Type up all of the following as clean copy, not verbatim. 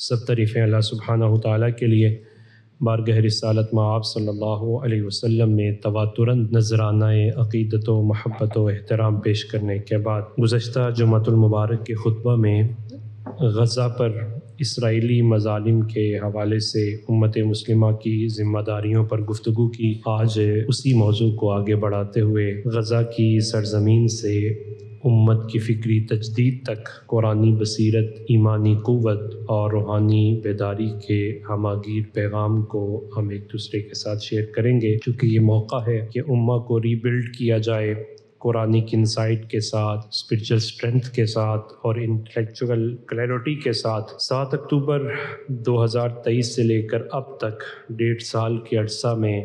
سب تعریفیں اللہ سبحانہ و تعالیٰ کے لیے۔ بارگاہ رسالت مآب صلی اللہ علیہ وسلم میں تواتراً نذرانہ عقیدت و محبت و احترام پیش کرنے کے بعد گزشتہ جمعۃ المبارک کے خطبہ میں غزہ پر اسرائیلی مظالم کے حوالے سے امت مسلمہ کی ذمہ داریوں پر گفتگو کی۔ آج اسی موضوع کو آگے بڑھاتے ہوئے غزہ کی سرزمین سے امت کی فکری تجدید تک قرآنی بصیرت، ایمانی قوت اور روحانی بیداری کے ہمہ گیر پیغام کو ہم ایک دوسرے کے ساتھ شیئر کریں گے، چونکہ یہ موقع ہے کہ امہ کو ری بلڈ کیا جائے قرآنک انسائٹ کے ساتھ، اسپرچل اسٹرینتھ کے ساتھ اور انٹلیکچوئل کلیئرٹی کے ساتھ۔ 7 اکتوبر 2023 سے لے کر اب تک 1.5 سال کے عرصہ میں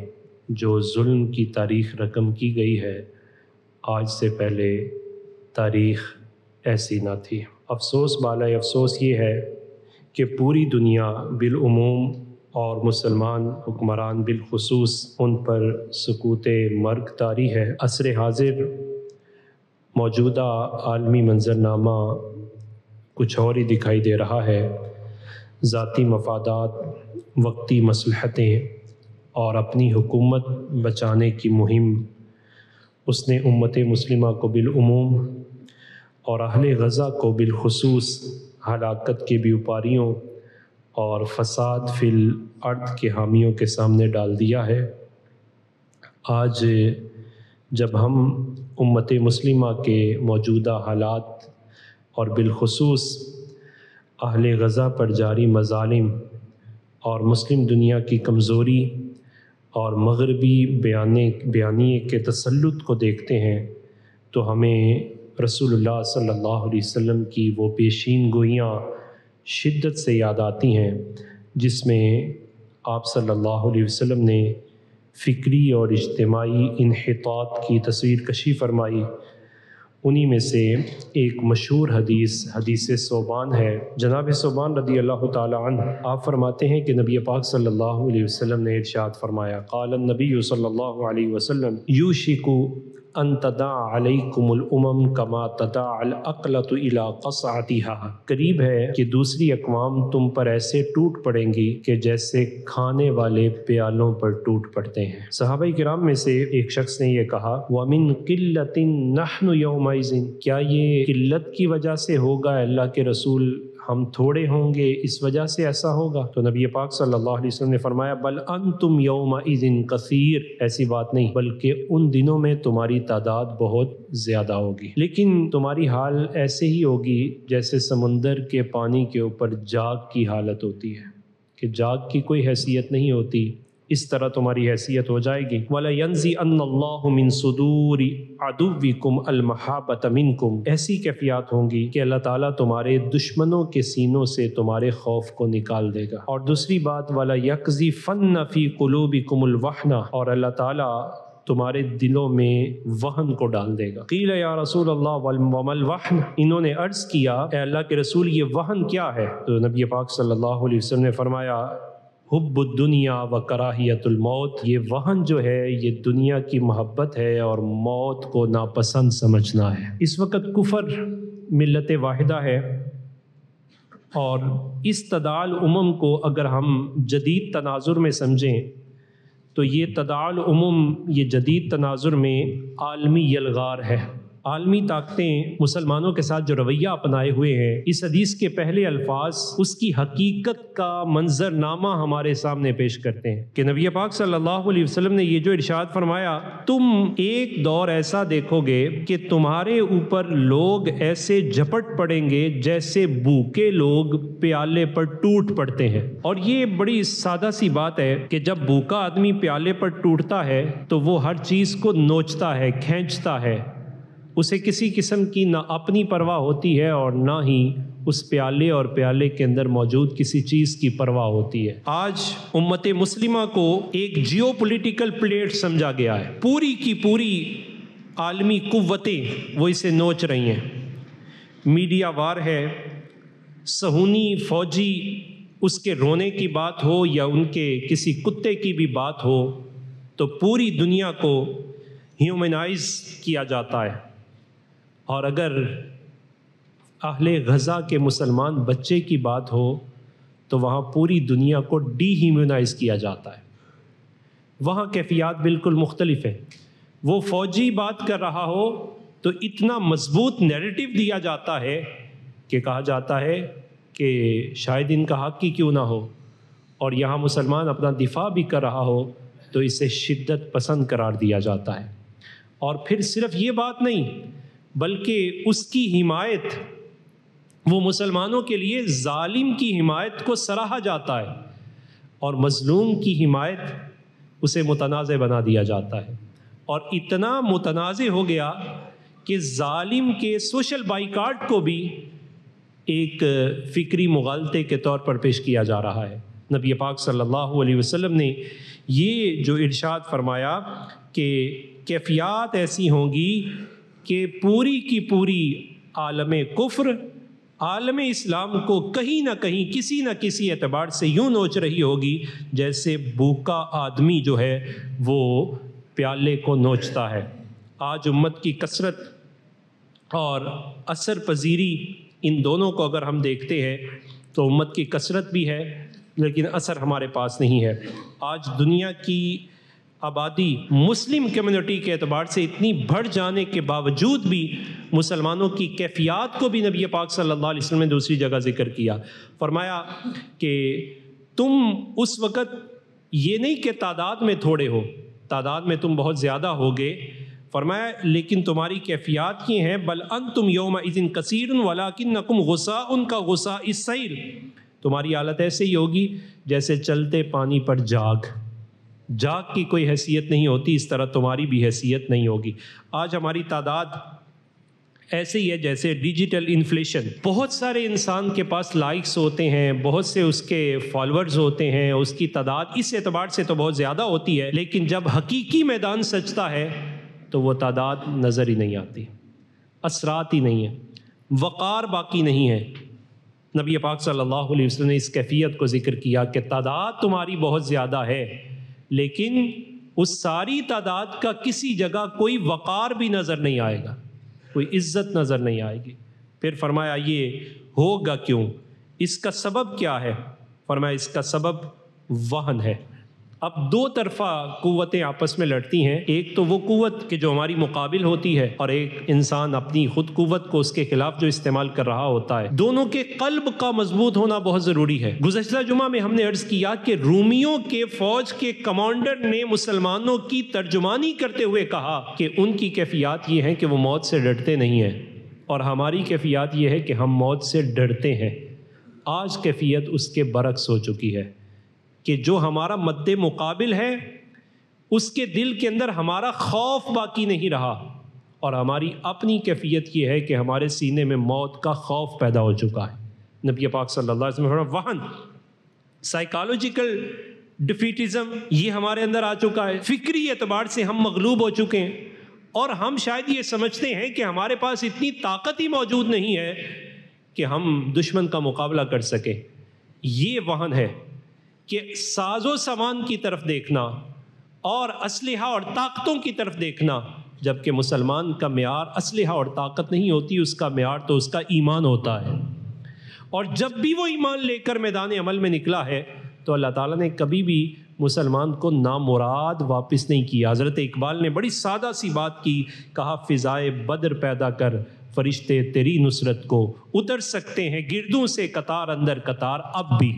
جو ظلم کی تاریخ رقم کی گئی ہے، آج سے پہلے تاریخ ایسی نہ تھی۔ افسوس بالائے افسوس یہ ہے کہ پوری دنیا بالعموم اور مسلمان حکمران بالخصوص ان پر سکوت مرگ طاری ہے۔ عصر حاضر موجودہ عالمی منظرنامہ کچھ اور ہی دکھائی دے رہا ہے۔ ذاتی مفادات، وقتی مصلحتیں اور اپنی حکومت بچانے کی مہم، اس نے امت مسلمہ کو بالعموم اور اہل غزہ کو بالخصوص ہلاکت کے بیوپاریوں اور فساد فی الارض کے حامیوں کے سامنے ڈال دیا ہے۔ آج جب ہم امت مسلمہ کے موجودہ حالات اور بالخصوص اہل غزہ پر جاری مظالم اور مسلم دنیا کی کمزوری اور مغربی بیانیے کے تسلط کو دیکھتے ہیں تو ہمیں رسول اللہ صلی اللہ علیہ وسلم کی وہ پیشین گوئیاں شدت سے یاد آتی ہیں جس میں آپ صلی اللہ علیہ وسلم نے فکری اور اجتماعی انحطاط کی تصویر کشی فرمائی۔ انہی میں سے ایک مشہور حدیث ثوبان ہے۔ جناب ثوبان رضی اللہ تعالی عنہ آپ فرماتے ہیں کہ نبی پاک صلی اللہ علیہ وسلم نے ارشاد فرمایا، قال النبی صلی اللہ علیہ وسلم یوشک ان تداعى علیکم الامم کما تداعى الاقلۃ الی قصعتها۔ قریب ہے کہ دوسری اقوام تم پر ایسے ٹوٹ پڑیں گی کہ جیسے کھانے والے پیالوں پر ٹوٹ پڑتے ہیں۔ صحابہ کرام میں سے ایک شخص نے یہ کہا، وَمِن قِلَّةٍ نَحْنُ يَوْمَئِذٍ، کیا یہ قلت کی وجہ سے ہوگا اللہ کے رسول، ہم تھوڑے ہوں گے اس وجہ سے ایسا ہوگا؟ تو نبی پاک صلی اللہ علیہ وسلم نے فرمایا، بل انتم یومئذ کثیر، ایسی بات نہیں بلکہ ان دنوں میں تمہاری تعداد بہت زیادہ ہوگی، لیکن تمہاری حال ایسے ہی ہوگی جیسے سمندر کے پانی کے اوپر جاگ کی حالت ہوتی ہے، کہ جاگ کی کوئی حیثیت نہیں ہوتی، اس طرح تمہاری حیثیت ہو جائے گی۔ وَلَيَنزِعَنَّ اللَّهُ مِن صُدُورِ عَدُوِّكُمْ الْمَحَابَّةَ مِنْكُمْ، ایسی کیفیات ہوں گی کہ اللہ تعالیٰ تمہارے دشمنوں کے سینوں سے تمہارے خوف کو نکال دے گا۔ اور دوسری بات، وَلَيَقْذِفَنَّ فِي قُلُوبِكُمُ الْوَحْنَ، اور اللہ تعالیٰ تمہارے دلوں میں وہن کو ڈال دے گا۔ قیل یا رسول اللہ وما الوہن، انہوں نے عرض کیا اے اللہ کے رسول یہ وہن کیا ہے؟ تو نبی پاک صلی اللہ علیہ وسلم نے فرمایا، حب الدنیا و کراہیت الموت، یہ وہن جو ہے یہ دنیا کی محبت ہے اور موت کو ناپسند سمجھنا ہے۔ اس وقت کفر ملت واحدہ ہے، اور اس تداعی الامم کو اگر ہم جدید تناظر میں سمجھیں تو یہ تداعی الامم، یہ جدید تناظر میں عالمی یلغار ہے۔ عالمی طاقتیں مسلمانوں کے ساتھ جو رویہ اپنائے ہوئے ہیں، اس حدیث کے پہلے الفاظ اس کی حقیقت کا منظرنامہ ہمارے سامنے پیش کرتے ہیں کہ نبی پاک صلی اللہ علیہ وسلم نے یہ جو ارشاد فرمایا، تم ایک دور ایسا دیکھو گے کہ تمہارے اوپر لوگ ایسے جھپٹ پڑیں گے جیسے بھوکے لوگ پیالے پر ٹوٹ پڑتے ہیں۔ اور یہ بڑی سادہ سی بات ہے کہ جب بھوکا آدمی پیالے پر ٹوٹتا ہے تو وہ ہر چیز کو نوچتا ہے، کھینچتا ہے، اسے کسی قسم کی نہ اپنی پرواہ ہوتی ہے اور نہ ہی اس پیالے اور پیالے کے اندر موجود کسی چیز کی پرواہ ہوتی ہے۔ آج امت مسلمہ کو ایک جیو پولیٹیکل پلیٹ سمجھا گیا ہے، پوری کی پوری عالمی قوتیں وہ اسے نوچ رہی ہیں۔ میڈیا وار ہے، صہیونی فوجی اس کے رونے کی بات ہو یا ان کے کسی کتے کی بھی بات ہو تو پوری دنیا کو ہیومنائز کیا جاتا ہے۔ اور اگر اہل غزہ کے مسلمان بچے کی بات ہو تو وہاں پوری دنیا کو ڈی ہیومنائز کیا جاتا ہے. وہاں کیفیات بالکل مختلف ہیں. وہ فوجی بات کر رہا ہو تو اتنا مضبوط نیریٹو دیا جاتا ہے کہ کہا جاتا ہے کہ شاید ان کا حق ہی کیوں نہ ہو. اور یہاں مسلمان اپنا دفاع بھی کر رہا ہو تو اسے شدت پسند قرار دیا جاتا ہے. اور پھر صرف یہ بات نہیں بلکہ اس کی حمایت، وہ مسلمانوں کے لیے ظالم کی حمایت کو سراہا جاتا ہے اور مظلوم کی حمایت اسے متنازع بنا دیا جاتا ہے. اور اتنا متنازع ہو گیا کہ ظالم کے سوشل بائیکاٹ کو بھی ایک فکری مغالطے کے طور پر پیش کیا جا رہا ہے. نبی پاک صلی اللہ علیہ وسلم نے یہ جو ارشاد فرمایا کہ کیفیات ایسی ہوں گی کہ پوری کی پوری عالم کفر، عالم اسلام کو کہیں نہ کہیں کسی نہ کسی اعتبار سے یوں نوچ رہی ہوگی جیسے بھوکا آدمی جو ہے وہ پیالے کو نوچتا ہے. آج امت کی کثرت اور اثر پذیری، ان دونوں کو اگر ہم دیکھتے ہیں تو امت کی کثرت بھی ہے لیکن اثر ہمارے پاس نہیں ہے. آج دنیا کی آبادی مسلم کمیونٹی کے اعتبار سے اتنی بڑھ جانے کے باوجود بھی مسلمانوں کی کیفیات کو بھی نبی پاک صلی اللہ علیہ وسلم نے دوسری جگہ ذکر کیا. فرمایا کہ تم اس وقت یہ نہیں کہ تعداد میں تھوڑے ہو، تعداد میں تم بہت زیادہ ہوگے. فرمایا لیکن تمہاری کیفیات یہ ہیں بل انتم یومئذ کثیر ولکنکم غثاء کغثاء السیل. تمہاری حالت ایسے ہی ہوگی جیسے چلتے پانی پر جاگ کی کوئی حیثیت نہیں ہوتی، اس طرح تمہاری بھی حیثیت نہیں ہوگی. آج ہماری تعداد ایسے ہی ہے جیسے ڈیجیٹل انفلیشن. بہت سارے انسان کے پاس لائکس ہوتے ہیں، بہت سے اس کے فالورز ہوتے ہیں، اس کی تعداد اس اعتبار سے تو بہت زیادہ ہوتی ہے، لیکن جب حقیقی میدان سجتا ہے تو وہ تعداد نظر ہی نہیں آتی، اثرات ہی نہیں ہیں، وقار باقی نہیں ہے. نبی پاک صلی اللہ علیہ وسلم نے اس کیفیت کو ذکر کیا کہ تعداد تمہاری بہت زیادہ ہے لیکن اس ساری تعداد کا کسی جگہ کوئی وقار بھی نظر نہیں آئے گا، کوئی عزت نظر نہیں آئے گی. پھر فرمایا یہ ہوگا کیوں، اس کا سبب کیا ہے؟ فرمایا اس کا سبب وہن ہے. اب دو طرفہ قوتیں آپس میں لڑتی ہیں، ایک تو وہ قوت کہ جو ہماری مقابل ہوتی ہے اور ایک انسان اپنی خود قوت کو اس کے خلاف جو استعمال کر رہا ہوتا ہے. دونوں کے قلب کا مضبوط ہونا بہت ضروری ہے. گزشتہ جمعہ میں ہم نے عرض کیا کہ رومیوں کے فوج کے کمانڈر نے مسلمانوں کی ترجمانی کرتے ہوئے کہا کہ ان کی کیفیات یہ ہیں کہ وہ موت سے ڈرتے نہیں ہیں اور ہماری کیفیات یہ ہے کہ ہم موت سے ڈرتے ہیں. آج کیفیت اس کے برعکس ہو چکی ہے کہ جو ہمارا مد مقابل ہے اس کے دل کے اندر ہمارا خوف باقی نہیں رہا اور ہماری اپنی کیفیت یہ ہے کہ ہمارے سینے میں موت کا خوف پیدا ہو چکا ہے. نبی پاک صلی اللہ علیہ وسلم وہن، سائیکالوجیکل ڈیفیٹزم یہ ہمارے اندر آ چکا ہے. فکری اعتبار سے ہم مغلوب ہو چکے ہیں اور ہم شاید یہ سمجھتے ہیں کہ ہمارے پاس اتنی طاقت ہی موجود نہیں ہے کہ ہم دشمن کا مقابلہ کر سکیں. یہ وہن ہے کہ ساز و سامان کی طرف دیکھنا اور اسلحہ اور طاقتوں کی طرف دیکھنا، جبکہ مسلمان کا معیار اسلحہ اور طاقت نہیں ہوتی، اس کا معیار تو اس کا ایمان ہوتا ہے. اور جب بھی وہ ایمان لے کر میدان عمل میں نکلا ہے تو اللہ تعالیٰ نے کبھی بھی مسلمان کو نامراد واپس نہیں کیا. حضرت اقبال نے بڑی سادہ سی بات کی، کہا فضائے بدر پیدا کر فرشتے تیری نصرت کو اتر سکتے ہیں گردوں سے قطار اندر قطار اب بھی.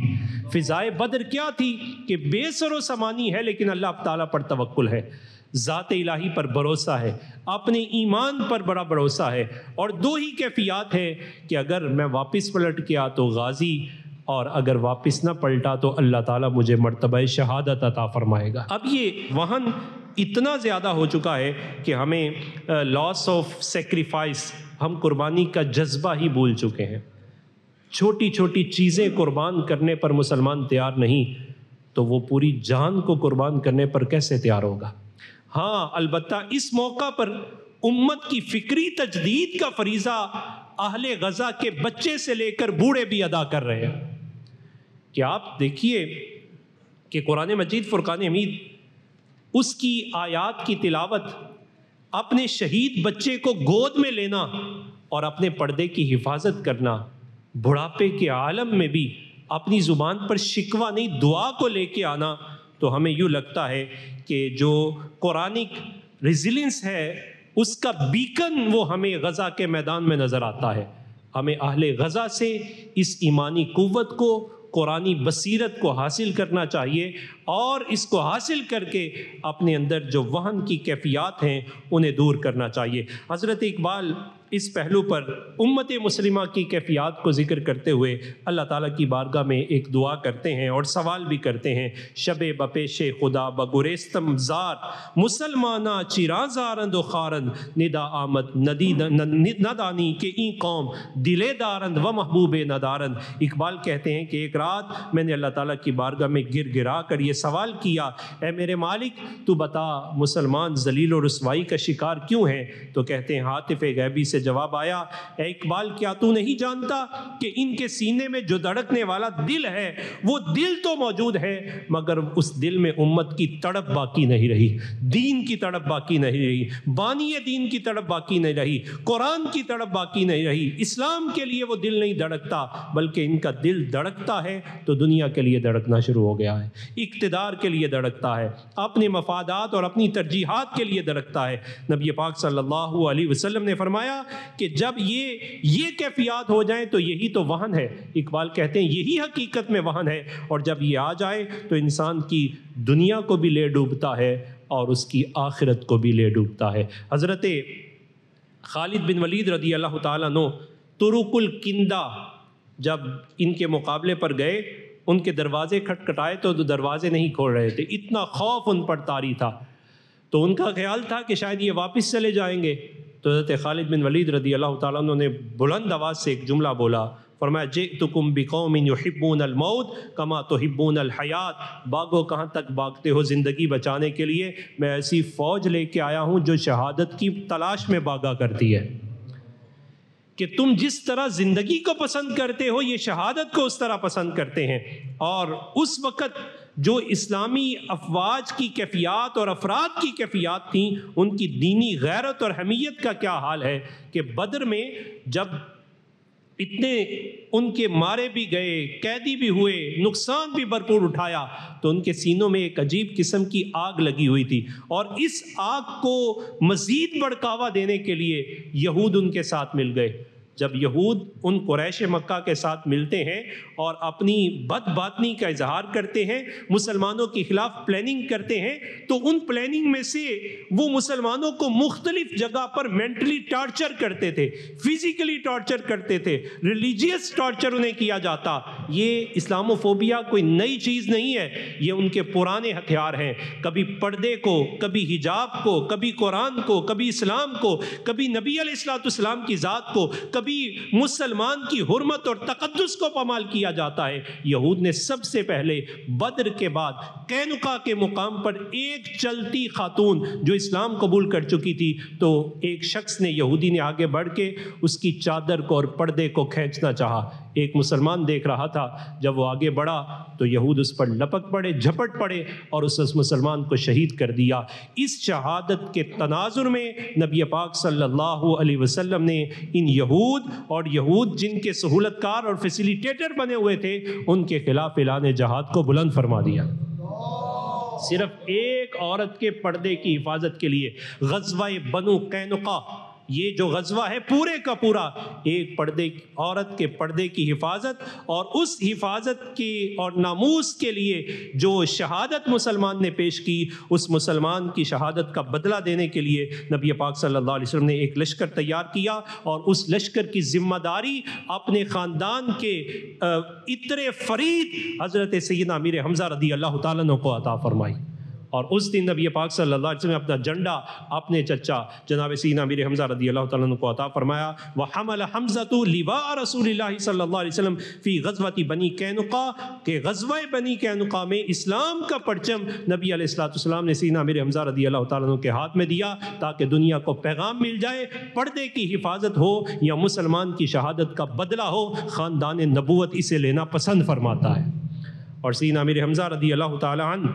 فضائے بدر کیا تھی کہ بے سر و سامانی ہے لیکن اللہ تعالیٰ پر توکل ہے، ذات الہی پر بھروسہ ہے، اپنے ایمان پر بڑا بھروسہ ہے. اور دو ہی کیفیات ہے کہ اگر میں واپس پلٹ گیا تو غازی اور اگر واپس نہ پلٹا تو اللہ تعالیٰ مجھے مرتبہ شہادت عطا فرمائے گا. اب یہ وہن اتنا زیادہ ہو چکا ہے کہ ہمیں لاس آف سیکریفائس، ہم قربانی کا جذبہ ہی بھول چکے ہیں. چھوٹی چھوٹی چیزیں قربان کرنے پر مسلمان تیار نہیں تو وہ پوری جان کو قربان کرنے پر کیسے تیار ہوگا؟ ہاں البتہ اس موقع پر امت کی فکری تجدید کا فریضہ اہل غزہ کے بچے سے لے کر بوڑھے بھی ادا کر رہے ہیں. کہ آپ دیکھیے کہ قرآن مجید فرقان حمید، اس کی آیات کی تلاوت، اپنے شہید بچے کو گود میں لینا اور اپنے پردے کی حفاظت کرنا، بڑھاپے کے عالم میں بھی اپنی زبان پر شکوہ نہیں دعا کو لے کے آنا، تو ہمیں یوں لگتا ہے کہ جو قرآنک ریزیلنس ہے اس کا بیکن وہ ہمیں غزہ کے میدان میں نظر آتا ہے۔ ہمیں اہل غزہ سے اس ایمانی قوت کو، قرآنی بصیرت کو حاصل کرنا چاہیے، اور اس کو حاصل کر کے اپنے اندر جو وہن کی کیفیات ہیں انہیں دور کرنا چاہیے۔ حضرت اقبال اس پہلو پر امت مسلمہ کی کیفیات کو ذکر کرتے ہوئے اللہ تعالیٰ کی بارگاہ میں ایک دعا کرتے ہیں اور سوال بھی کرتے ہیں۔ شب بپیش خدا بگریستم زار مسلمانہ چیراں زارند و خارند ندا آمد ندانی کہ این قوم دلے دارند و محبوب ندارند۔ اقبال کہتے ہیں کہ ایک رات میں نے اللہ تعالیٰ کی بارگاہ میں گر گرا کر یہ سوال کیا، اے میرے مالک تو بتا مسلمان ذلیل و رسوائی کا شکار کیوں ہیں؟ تو کہتے ہیں ہاتف غیبی سے جواب آیا، اے اقبال کیا تو نہیں جانتا کہ ان کے سینے میں جو دھڑکنے والا دل ہے وہ دل تو موجود ہے مگر اس دل میں امت کی تڑپ باقی نہیں رہی، دین کی تڑپ باقی نہیں رہی، بانی دین کی تڑپ باقی نہیں رہی، قرآن کی تڑپ باقی نہیں رہی، اسلام کے لیے وہ دل نہیں دھڑکتا بلکہ ان کا دل دھڑکتا ہے تو دنیا کے لیے دھڑکنا شروع ہو گیا ہے، اقتدار کے لیے دھڑکتا ہے، اپنے مفادات اور اپنی ترجیحات کے لیے دھڑکتا ہے۔ نبی پاک صلی اللہ علیہ وسلم نے فرمایا کہ جب یہ کیفیات ہو جائیں تو یہی تو وہن ہے۔ اقبال کہتے ہیں یہی حقیقت میں وہن ہے، اور جب یہ آ جائے تو انسان کی دنیا کو بھی لے ڈوبتا ہے اور اس کی آخرت کو بھی لے ڈوبتا ہے۔ حضرت خالد بن ولید رضی اللہ تعالیٰ عنہ طرق الکندہ جب ان کے مقابلے پر گئے، ان کے دروازے کھٹکھٹائے تو دروازے نہیں کھول رہے تھے، اتنا خوف ان پر طاری تھا، تو ان کا خیال تھا کہ شاید یہ واپس چلے جائیں گے۔ تو حضرت خالد بن ولید رضی اللہ تعالیٰ عنہ نے بلند آواز سے ایک جملہ بولا، فرمایا جئتکم بقوم یحبون الموت کما تحبون الحیات، بھاگو کہاں تک بھاگتے ہو زندگی بچانے کے لیے، میں ایسی فوج لے کے آیا ہوں جو شہادت کی تلاش میں بھاگا کرتی ہے، کہ تم جس طرح زندگی کو پسند کرتے ہو یہ شہادت کو اس طرح پسند کرتے ہیں۔ اور اس وقت جو اسلامی افواج کی کیفیات اور افراد کی کیفیات تھیں، ان کی دینی غیرت اور حمیت کا کیا حال ہے کہ بدر میں جب اتنے ان کے مارے بھی گئے، قیدی بھی ہوئے، نقصان بھی بھرپور اٹھایا، تو ان کے سینوں میں ایک عجیب قسم کی آگ لگی ہوئی تھی، اور اس آگ کو مزید بڑکاوا دینے کے لیے یہود ان کے ساتھ مل گئے۔ جب یہود ان قریش مکہ کے ساتھ ملتے ہیں اور اپنی بد باطنی کا اظہار کرتے ہیں، مسلمانوں کے خلاف پلاننگ کرتے ہیں، تو ان پلاننگ میں سے وہ مسلمانوں کو مختلف جگہ پر مینٹلی ٹارچر کرتے تھے، فزیکلی ٹارچر کرتے تھے، ریلیجیس ٹارچر انہیں کیا جاتا۔ یہ اسلاموفوبیا کوئی نئی چیز نہیں ہے، یہ ان کے پرانے ہتھیار ہیں، کبھی پردے کو، کبھی حجاب کو، کبھی قرآن کو، کبھی اسلام کو، کبھی نبی علیہ الصلوۃ والسلام کی ذات کو، کبھی مسلمان کی حرمت اور تقدس کو پامال کیا جاتا ہے۔ یہود نے سب سے پہلے بدر کے بعد قینقاع کے مقام پر ایک چلتی خاتون جو اسلام قبول کر چکی تھی، تو ایک شخص نے، یہودی نے آگے بڑھ کے اس کی چادر کو اور پردے کو کھینچنا چاہا۔ ایک مسلمان دیکھ رہا تھا، جب وہ آگے بڑھا تو یہود اس پر لپک پڑے، جھپٹ پڑے اور اس مسلمان کو شہید کر دیا۔ اس شہادت کے تناظر میں نبی پاک صلی اللہ علیہ وسلم نے ان یہود اور یہود جن کے سہولت کار اور فیسیلیٹیٹر بنے ہوئے تھے، ان کے خلاف اعلان جہاد کو بلند فرما دیا۔ صرف ایک عورت کے پردے کی حفاظت کے لیے غزوہ بنو قینقاع، یہ جو غزوہ ہے پورے کا پورا ایک عورت کے پردے کی حفاظت، اور اس حفاظت کی اور ناموس کے لیے جو شہادت مسلمان نے پیش کی، اس مسلمان کی شہادت کا بدلہ دینے کے لیے نبی پاک صلی اللہ علیہ وسلم نے ایک لشکر تیار کیا، اور اس لشکر کی ذمہ داری اپنے خاندان کے اتر فرید حضرت سیدنا امیر حمزہ رضی اللہ تعالیٰ عنہ کو عطا فرمائی۔ اور اس دن نبی پاک صلی اللہ علیہ وسلم نے اپنا جھنڈا اپنے چچا جناب سیدنا امیر حمزہ رضی اللہ تعالیٰ عنہ کو عطا فرمایا۔ وحمل حمزۃ لواء رسول اللہ صلی اللہ علیہ وسلم فی غزوۃ بنی قینقاع، کہ غزوہ بنی قینقاع میں اسلام کا پرچم نبی علیہ الصلوۃ والسلام نے سیدنا امیر حمزہ رضی اللہ تعالیٰ عنہ کے ہاتھ میں دیا، تاکہ دنیا کو پیغام مل جائے، پردے کی حفاظت ہو یا مسلمان کی شہادت کا بدلہ ہو، خاندان نبوت اسے لینا پسند فرماتا ہے۔ اور سیدنا امیر حمزہ رضی اللہ تعالیٰ عنہ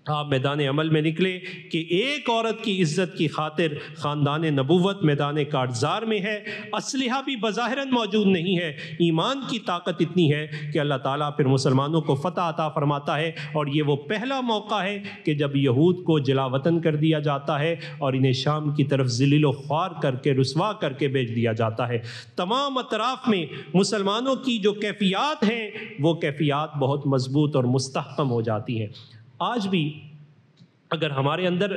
آپ میدان عمل میں نکلے کہ ایک عورت کی عزت کی خاطر خاندان نبوت میدان کارزار میں ہے، اسلحہ بھی بظاہراً موجود نہیں ہے، ایمان کی طاقت اتنی ہے کہ اللہ تعالیٰ پھر مسلمانوں کو فتح عطا فرماتا ہے، اور یہ وہ پہلا موقع ہے کہ جب یہود کو جلا وطن کر دیا جاتا ہے اور انہیں شام کی طرف ذلیل و خوار کر کے رسوا کر کے بھیج دیا جاتا ہے۔ تمام اطراف میں مسلمانوں کی جو کیفیات ہیں وہ کیفیات بہت مضبوط اور مستحکم ہو جاتی ہیں۔ آج بھی اگر ہمارے اندر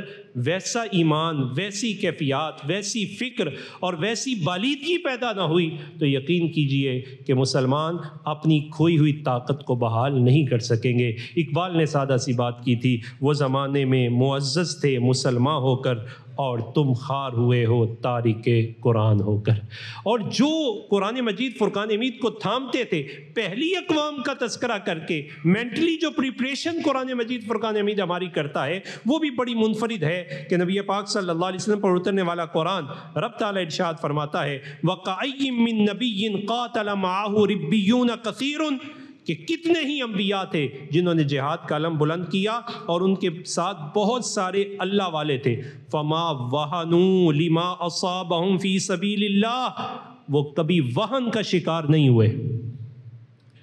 ویسا ایمان، ویسی کیفیات، ویسی فکر اور ویسی بالیدگی پیدا نہ ہوئی تو یقین کیجئے کہ مسلمان اپنی کھوئی ہوئی طاقت کو بحال نہیں کر سکیں گے۔ اقبال نے سادہ سی بات کی تھی، وہ زمانے میں معزز تھے مسلمان ہو کر، اور تم خار ہوئے ہو تارک قرآن ہو کر۔ اور جو قرآن مجید فرقان حمید کو تھامتے تھے، پہلی اقوام کا تذکرہ کر کے مینٹلی جو پریپریشن قرآن مجید فرقان حمید ہماری کرتا ہے وہ بھی بڑی منفرد ہے کہ نبی پاک صلی اللہ علیہ وسلم پر اترنے والا قرآن، رب تعالیٰ ارشاد فرماتا ہے وَقَأَيٍّ مِّن نَبِيٍّ قَاتَلَ مَعَهُ رِبِّيُّونَ كَثِيرٌ، کہ کتنے ہی انبیاء تھے جنہوں نے جہاد کا علم بلند کیا اور ان کے ساتھ بہت سارے اللہ والے تھے۔ فَمَا وَهَنُوا لِمَا أَصَابَهُمْ فِي سَبِيلِ اللَّهِ، وہ کبھی وہن کا شکار نہیں ہوئے۔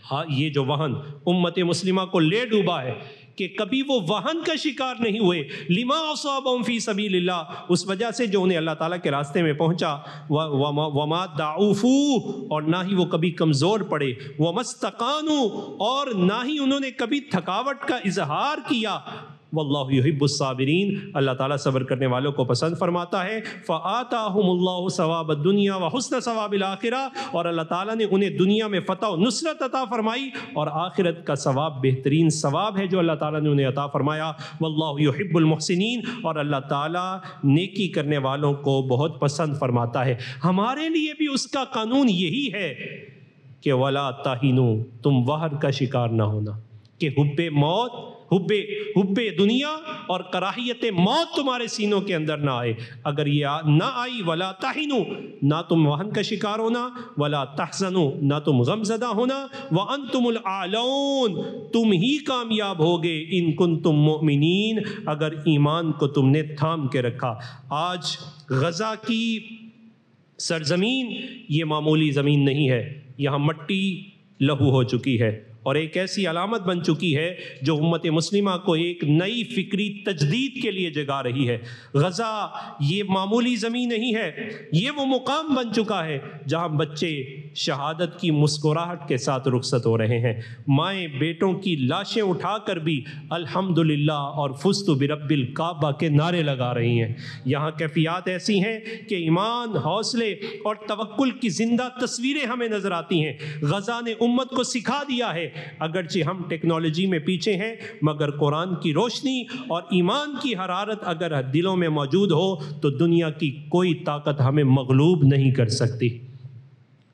ہاں، یہ جو وہن امت مسلمہ کو لے ڈوبا ہے کہ کبھی وہ وہن کا شکار نہیں ہوئے، لما اصابہم فی سبیل اللہ، اس وجہ سے جو انہیں اللہ تعالیٰ کے راستے میں پہنچا، وما ضعفوا، اور نہ ہی وہ کبھی کمزور پڑے، وما استقانوا، اور نہ ہی انہوں نے کبھی تھکاوٹ کا اظہار کیا۔ واللہ یحب الصابرین، اللہ تعالیٰ صبر کرنے والوں کو پسند فرماتا ہے۔ فآتاہم اللہ ثواب الدنیا وحسن ثواب الآخرہ، اور اللہ تعالیٰ نے انہیں دنیا میں فتح و نصرت عطا فرمائی، اور آخرت کا ثواب بہترین ثواب ہے جو اللہ تعالیٰ نے انہیں عطا فرمایا۔ واللہ یحب المحسنین، اور اللہ تعالیٰ نیکی کرنے والوں کو بہت پسند فرماتا ہے۔ ہمارے لیے بھی اس کا قانون یہی ہے کہ ولا تہنوا، تم وہن کا شکار نہ ہونا، کہ حب موت، حب دنیا اور کراہیت موت تمہارے سینوں کے اندر نہ آئے۔ اگر یہ نہ آئی، ولا تہنوا، نہ تم وہن کا شکار ہونا، ولا تحزنوا، نہ تم غم زدہ ہونا، وانتم الاعلون، تم ہی کامیاب ہوگے، ان کنتم مؤمنین، اگر ایمان کو تم نے تھام کے رکھا۔ آج غزہ کی سرزمین یہ معمولی زمین نہیں ہے، یہاں مٹی لہو ہو چکی ہے اور ایک ایسی علامت بن چکی ہے جو امت مسلمہ کو ایک نئی فکری تجدید کے لیے جگا رہی ہے۔ غزہ یہ معمولی زمین نہیں ہے، یہ وہ مقام بن چکا ہے جہاں بچے شہادت کی مسکراہٹ کے ساتھ رخصت ہو رہے ہیں، مائیں بیٹوں کی لاشیں اٹھا کر بھی الحمدللہ اور فزت برب الکعبہ کے نعرے لگا رہی ہیں۔ یہاں کیفیات ایسی ہیں کہ ایمان، حوصلے اور توکل کی زندہ تصویریں ہمیں نظر آتی ہیں۔ غزہ نے امت کو سکھا دیا ہے، اگرچہ ہم ٹیکنالوجی میں پیچھے ہیں، مگر قرآن کی روشنی اور ایمان کی حرارت اگر دلوں میں موجود ہو تو دنیا کی کوئی طاقت ہمیں مغلوب نہیں کر سکتی۔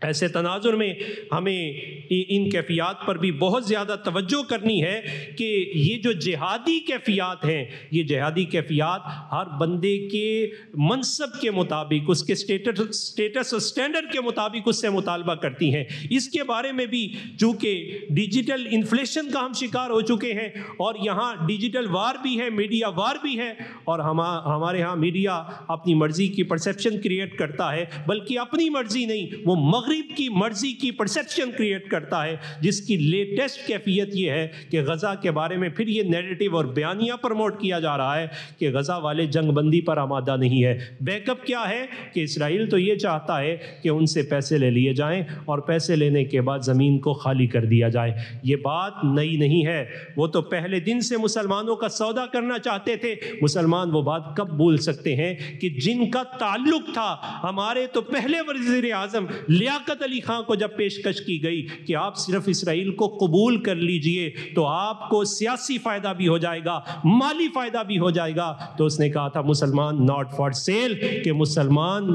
ایسے تناظر میں ہمیں ان کیفیات پر بھی بہت زیادہ توجہ کرنی ہے کہ یہ جو جہادی کیفیات ہیں، یہ جہادی کیفیات ہر بندے کے منصب کے مطابق، اس کے سٹیٹس اور سٹینڈرڈ کے مطابق اس سے مطالبہ کرتی ہیں۔ اس کے بارے میں بھی چونکہ ڈیجیٹل انفلیشن کا ہم شکار ہو چکے ہیں، اور یہاں ڈیجیٹل وار بھی ہے، میڈیا وار بھی ہے، اور ہمارے ہاں میڈیا اپنی مرضی کی پرسیپشن کریٹ کرتا ہے، بلکہ اپنی مرضی نہیں، وہ مغرب کی مرضی کی پرسیپشن کریٹ کرتا ہے، جس کی لیٹسٹ کیفیت یہ ہے کہ غزہ کے بارے میں پھر یہ نیریٹو اور بیانیہ پروموٹ کیا جا رہا ہے کہ غزہ والے جنگ بندی پر آمادہ نہیں ہے۔ بیک اپ کیا ہے کہ اسرائیل تو یہ چاہتا ہے کہ ان سے پیسے لے لیے جائیں اور پیسے لینے کے بعد زمین کو خالی کر دیا جائے۔ یہ بات نئی نہیں ہے، وہ تو پہلے دن سے مسلمانوں کا سودا کرنا چاہتے تھے۔ مسلمان وہ بات کب بھول سکتے ہیں کہ جن کا تعلق تھا، ہمارے تو پہلے وزیر اعظم لیاقت علی خان کو جب پیشکش کی گئی کہ آپ صرف اسرائیل کو قبول کر لیجئے تو آپ کو سیاسی فائدہ بھی ہو جائے گا، مالی فائدہ بھی ہو جائے گا، تو اس نے کہا تھا مسلمان ناٹ فار سیل، کہ مسلمان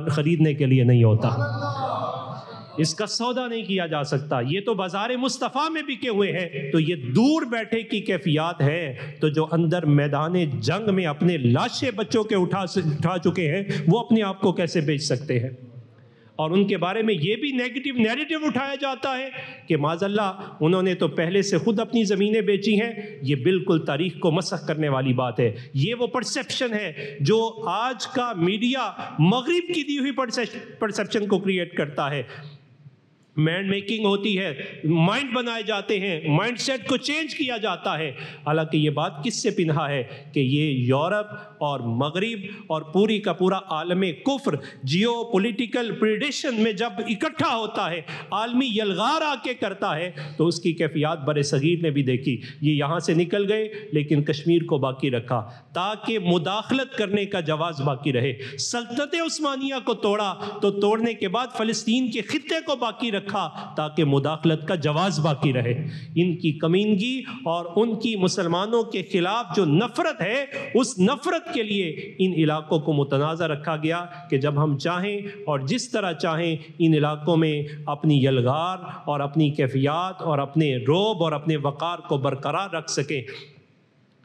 خریدنے کے لیے نہیں ہوتا، اس کا سودا نہیں کیا جا سکتا، یہ تو بازار مصطفیٰ میں بکے ہوئے ہیں۔ تو یہ دور بیٹھے کی کیفیات ہے، تو جو اندر میدان جنگ میں اپنے لاشیں بچوں کے اٹھا چکے ہیں وہ اپنے آپ کو کیسے بیچ سکتے ہیں؟ اور ان کے بارے میں یہ بھی نیگیٹو نیریٹو اٹھایا جاتا ہے کہ معاذ اللہ انہوں نے تو پہلے سے خود اپنی زمینیں بیچی ہیں. یہ بالکل تاریخ کو مسخ کرنے والی بات ہے. یہ وہ پرسیپشن ہے جو آج کا میڈیا مغرب کی دی ہوئی پرسیپشن کو کریٹ کرتا ہے. مائنڈ میکنگ ہوتی ہے, مائنڈ بنائے جاتے ہیں, مائنڈ سیٹ کو چینج کیا جاتا ہے. حالانکہ یہ بات کس سے پنہا ہے کہ یہ یورپ اور مغرب اور پوری کا پورا عالم کفر جیو پولیٹیکل پریڈیشن میں جب اکٹھا ہوتا ہے, عالمی یلغار آ کے کرتا ہے, تو اس کی کیفیات بر صغیر نے بھی دیکھی. یہ یہاں سے نکل گئے لیکن کشمیر کو باقی رکھا تاکہ مداخلت کرنے کا جواز باقی رہے. سلطنت عثمانیہ کو توڑا تو توڑنے کے بعد فلسطین کے خطے کو باقی رکھا تاکہ مداخلت کا جواز باقی رہے. ان کی کمینگی اور ان کی مسلمانوں کے خلاف جو نفرت ہے, اس نفرت کے لیے ان علاقوں کو متنازع رکھا گیا کہ جب ہم چاہیں اور جس طرح چاہیں ان علاقوں میں اپنی یلغار اور اپنی کیفیات اور اپنے روب اور اپنے وقار کو برقرار رکھ سکیں.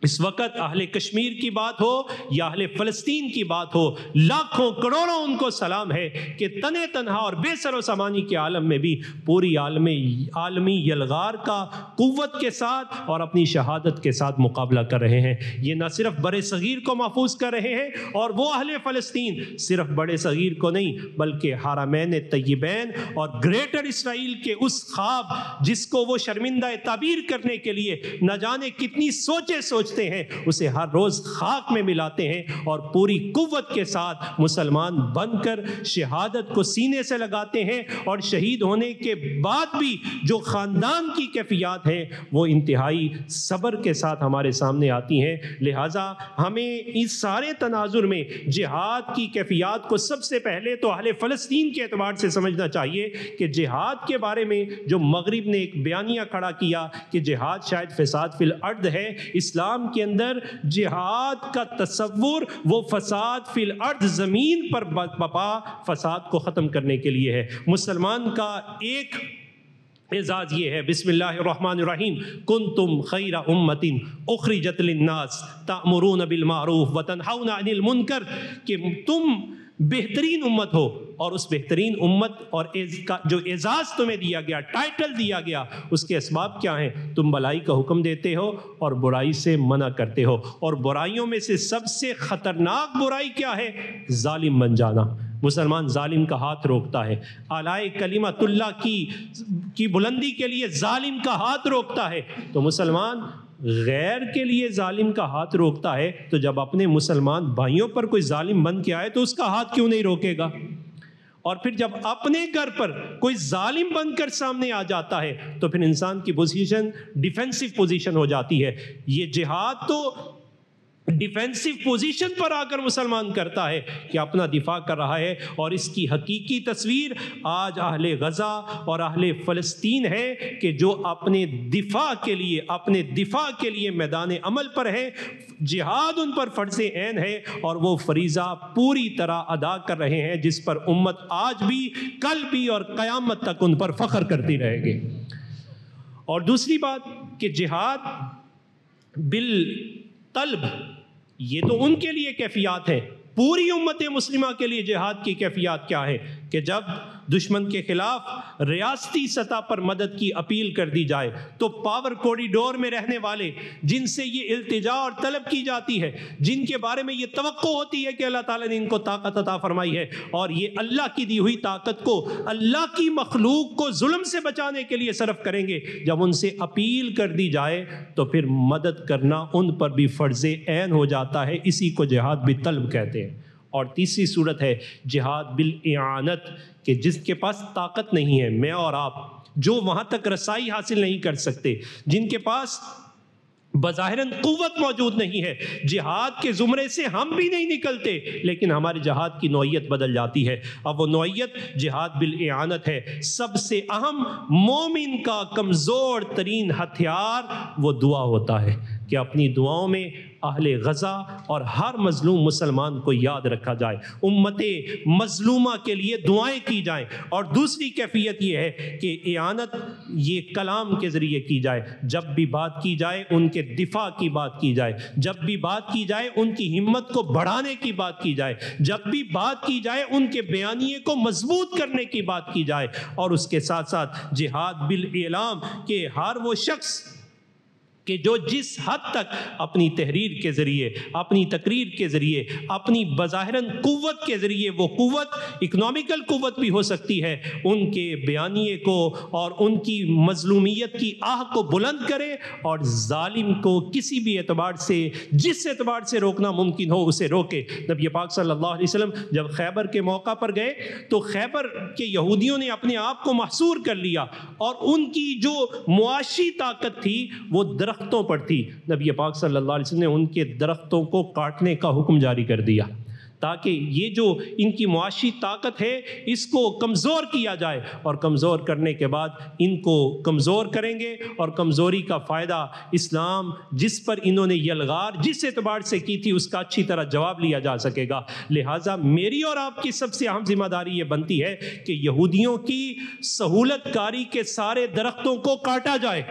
اس وقت اہل کشمیر کی بات ہو یا اہل فلسطین کی بات ہو, لاکھوں کروڑوں ان کو سلام ہے کہ تنہا تنہا اور بے سر و سامانی کے عالم میں بھی پوری عالمی یلغار کا قوت کے ساتھ اور اپنی شہادت کے ساتھ مقابلہ کر رہے ہیں. یہ نہ صرف بڑے صغیر کو محفوظ کر رہے ہیں, اور وہ اہل فلسطین صرف بڑے صغیر کو نہیں بلکہ حرمین طیبین اور گریٹر اسرائیل کے اس خواب جس کو وہ شرمندہ تعبیر کرنے کے لیے نہ جانے کتنی سوچیں ہیں, اسے ہر روز خاک میں ملاتے ہیں اور پوری قوت کے ساتھ مسلمان بن کر شہادت کو سینے سے لگاتے ہیں. اور شہید ہونے کے بعد بھی جو خاندان کی کیفیات ہیں وہ انتہائی صبر کے ساتھ ہمارے سامنے آتی ہیں. لہٰذا ہمیں اس سارے تناظر میں جہاد کی کیفیات کو سب سے پہلے تو اہل فلسطین کے اعتبار سے سمجھنا چاہیے کہ جہاد کے بارے میں جو مغرب نے ایک بیانیہ کھڑا کیا کہ جہاد شاید فساد فی الارض ہے, اسلام کے اندر جہاد کا تصور وہ فساد فی الارض, زمین پر بپا فساد کو ختم کرنے کے لیے ہے. مسلمان کا ایک اعزاز یہ ہے, بسم اللہ الرحمن الرحیم, کنتم خیر امت اخرجت للناس تأمرون بالمعروف وتنہون عن المنکر, کہ تم بہترین امت ہو. اور اس بہترین امت اور جو اعزاز تمہیں دیا گیا, ٹائٹل دیا گیا, اس کے اسباب کیا ہیں؟ تم بھلائی کا حکم دیتے ہو اور برائی سے منع کرتے ہو. اور برائیوں میں سے سب سے خطرناک برائی کیا ہے؟ ظالم بن جانا. مسلمان ظالم کا ہاتھ روکتا ہے. اعلی کلمت اللہ کی بلندی کے لیے ظالم کا ہاتھ روکتا ہے. تو مسلمان غیر کے لیے ظالم کا ہاتھ روکتا ہے, تو جب اپنے مسلمان بھائیوں پر کوئی ظالم بن کے آئے تو اس کا ہاتھ کیوں نہیں روکے گا؟ اور پھر جب اپنے گھر پر کوئی ظالم بن کر سامنے آ جاتا ہے تو پھر انسان کی پوزیشن ڈیفینسو پوزیشن ہو جاتی ہے. یہ جہاد تو ڈیفینسو پوزیشن پر آ کر مسلمان کرتا ہے کہ اپنا دفاع کر رہا ہے. اور اس کی حقیقی تصویر آج اہل غزہ اور اہل فلسطین ہے کہ جو اپنے دفاع کے لیے میدان عمل پر ہیں. جہاد ان پر فرض عین ہے اور وہ فریضہ پوری طرح ادا کر رہے ہیں, جس پر امت آج بھی, کل بھی اور قیامت تک ان پر فخر کرتی رہے گی. اور دوسری بات کہ جہاد بالطلب, یہ تو ان کے لیے کیفیات ہیں. پوری امت مسلمہ کے لیے جہاد کی کیفیات کیا ہے کہ جب دشمن کے خلاف ریاستی سطح پر مدد کی اپیل کر دی جائے تو پاور کوریڈور میں رہنے والے جن سے یہ التجا اور طلب کی جاتی ہے, جن کے بارے میں یہ توقع ہوتی ہے کہ اللہ تعالیٰ نے ان کو طاقت عطا فرمائی ہے اور یہ اللہ کی دی ہوئی طاقت کو اللہ کی مخلوق کو ظلم سے بچانے کے لیے صرف کریں گے, جب ان سے اپیل کر دی جائے تو پھر مدد کرنا ان پر بھی فرض عین ہو جاتا ہے. اسی کو جہاد بالطلب کہتے ہیں. اور تیسری صورت ہے جہاد بالاعانت, کہ جس کے پاس طاقت نہیں ہے, میں اور آپ, جو وہاں تک رسائی حاصل نہیں کر سکتے, جن کے پاس بظاہراً قوت موجود نہیں ہے, جہاد کے زمرے سے ہم بھی نہیں نکلتے, لیکن ہماری جہاد کی نوعیت بدل جاتی ہے. اب وہ نوعیت جہاد بالاعانت ہے. سب سے اہم مومن کا کمزور ترین ہتھیار وہ دعا ہوتا ہے کہ اپنی دعاؤں میں اہل غزہ اور ہر مظلوم مسلمان کو یاد رکھا جائے، امت مظلومہ کے لیے دعائیں کی جائیں۔ اور دوسری کیفیت یہ ہے کہ اعانت یہ کلام کے ذریعے کی جائے، جب بھی بات کی جائے ان کے دفاع کی بات کی جائے، جب بھی بات کی جائے ان کی ہمت کو بڑھانے کی بات کی جائے، جب بھی بات کی جائے ان کے بیانیے کو مضبوط کرنے کی بات کی جائے، اور اس کے ساتھ ساتھ جہاد بالاعلام کہ ہر وہ شخص کہ جو جس حد تک اپنی تحریر کے ذریعے، اپنی تقریر کے ذریعے، اپنی بظاہراً قوت کے ذریعے، وہ قوت اکنامیکل قوت بھی ہو سکتی ہے، ان کے بیانیے کو اور ان کی مظلومیت کی آہ کو بلند کرے اور ظالم کو کسی بھی اعتبار سے، جس اعتبار سے روکنا ممکن ہو اسے روکے۔ نبی پاک صلی اللہ علیہ وسلم جب خیبر کے موقع پر گئے تو خیبر کے یہودیوں نے اپنے آپ کو محصور کر لیا اور ان کی جو معاشی طاقت تھی وہ درختوں پر تھی۔ نبی پاک صلی اللہ علیہ وسلم نے ان کے درختوں کو کاٹنے کا حکم جاری کر دیا تاکہ یہ جو ان کی معاشی طاقت ہے اس کو کمزور کیا جائے، اور کمزور کرنے کے بعد ان کو کمزور کریں گے، اور کمزوری کا فائدہ اسلام جس پر انہوں نے یلغار جس اعتبار سے کی تھی اس کا اچھی طرح جواب لیا جا سکے گا۔ لہٰذا میری اور آپ کی سب سے اہم ذمہ داری یہ بنتی ہے کہ یہودیوں کی سہولت کاری کے سارے درختوں کو کاٹا جائے،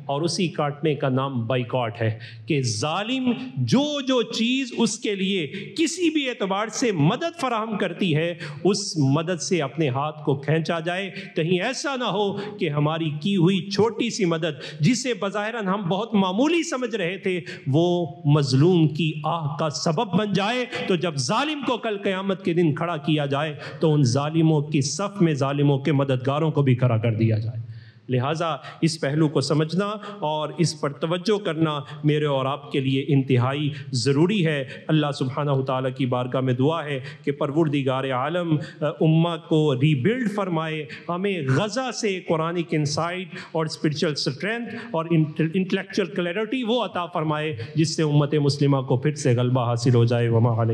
اور اسی کاٹنے کا نام بائیکاٹ ہے کہ ظالم جو چیز اس کے لیے کسی بھی اعتبار سے مدد فراہم کرتی ہے اس مدد سے اپنے ہاتھ کو کھینچا جائے۔ کہیں ایسا نہ ہو کہ ہماری کی ہوئی چھوٹی سی مدد جسے بظاہراً ہم بہت معمولی سمجھ رہے تھے وہ مظلوم کی آہ کا سبب بن جائے، تو جب ظالم کو کل قیامت کے دن کھڑا کیا جائے تو ان ظالموں کی صف میں ظالموں کے مددگاروں کو بھی کھڑا کر دیا جائے۔ لہٰذا اس پہلو کو سمجھنا اور اس پر توجہ کرنا میرے اور آپ کے لیے انتہائی ضروری ہے۔ اللہ سبحانہ تعالیٰ کی بارگاہ میں دعا ہے کہ پروردگار عالم امہ کو ری بلڈ فرمائے، ہمیں غزہ سے قرآنک انسائٹ اور اسپرچل اسٹرینتھ اور انٹلیکچوئل کلیئرٹی وہ عطا فرمائے جس سے امت مسلمہ کو پھر سے غلبہ حاصل ہو جائے۔ وما علیہ